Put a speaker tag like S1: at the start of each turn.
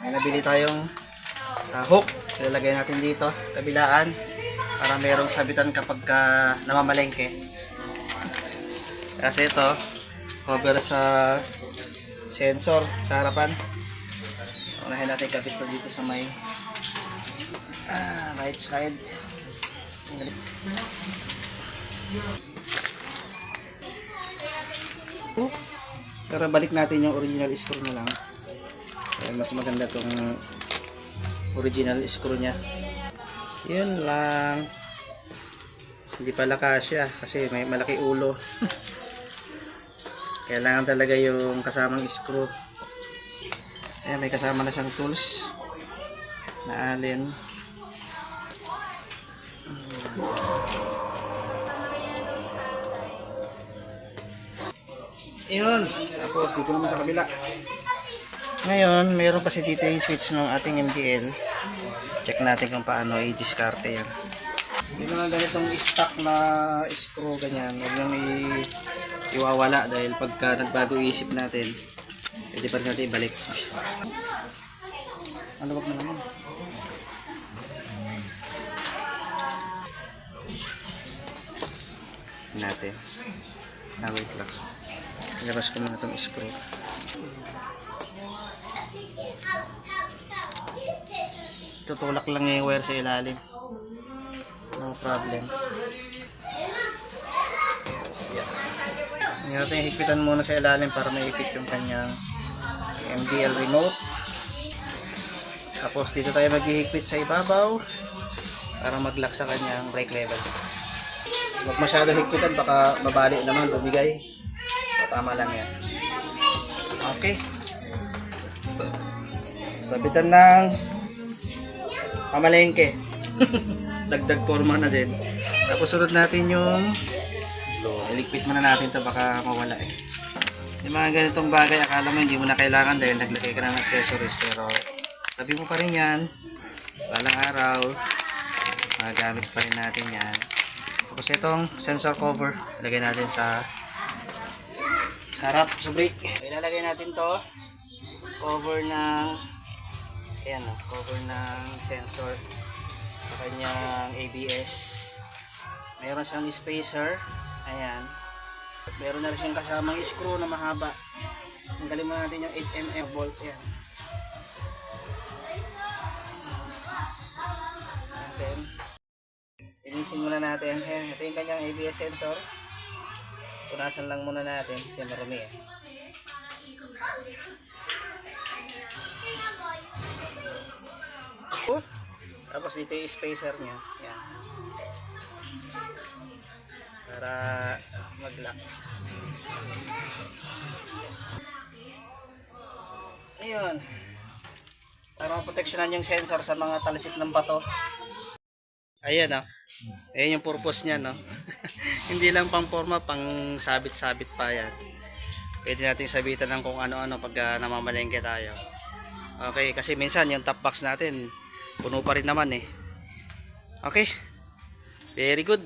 S1: May nabili tayong hook. Ilalagay natin dito, kabilaan, para merong sabitan kapag namamalengke. Kasi ito, cover sa sensor sa harapan. Unahin natin kabit to dito sa may right side. Pero balik natin yung original screw na lang. Kaya mas maganda tong original screw nya. Yun lang. Hindi pala kasya kasi may malaki ulo. Kailangan talaga yung kasamang screw. Ayan, may kasama na siyang tools na alin. Yun. Tapos dito naman sa kabila. Ngayon, mayroon kasi dito yung switch ng ating MDL. Check natin kung paano i-discarte yan. Hindi naman ganitong stock na screw ganyan. Huwag lang iwawala dahil pagka nagbago isip natin, pwede pa rin natin ibalik. Ano wag na naman? Natin. Wait lang. Ilabas ko muna itong screw. Tutulak lang yung wire sa ilalim. No problem. Ngayon natin higpitan muna sa ilalim para maipit yung kanyang MDL remote. Tapos dito tayo maghihigpit sa ibabaw para mag-lock sa kanyang brake level. Huwag masyado higpitan, baka mabali naman, bumigay. Tama lang yan. Okay. Sabitan ng pamalengke. Dagdag forma na din. Tapos sunod natin yung iligpit muna natin ito, baka mawala eh. Yung mga ganitong bagay, akala mo hindi mo na kailangan dahil naglagay ka ng accessories, pero sabi mo pa rin yan. Walang araw, magagamit pa rin natin yan. Tapos itong sensor cover, lagay natin sa harap sa brake. Ilalagay natin to cover ng ayan, cover ng sensor sa kanyang ABS. Meron siyang spacer, ayan. Meron na rin siyang kasamang screw na mahaba. Tanggalin mo natin yung 8mm bolt, ayan. And then linisin muna natin. Ayan, ito yung kanyang ABS sensor. Punasan lang muna natin kasi marumi eh. Tapos dito yung spacer nya. Yan. Para mag-lock. Ayun. Para maproteksyonan yung sensor sa mga talisik ng bato. Ayan ah. Ayan yung purpose niya, no? Hindi lang pang forma, pang sabit-sabit pa yan. Pwede natin sabitan ng kung ano-ano pag namamalengke tayo. Okay, kasi minsan yung top box natin puno pa rin naman eh. Okay, very good.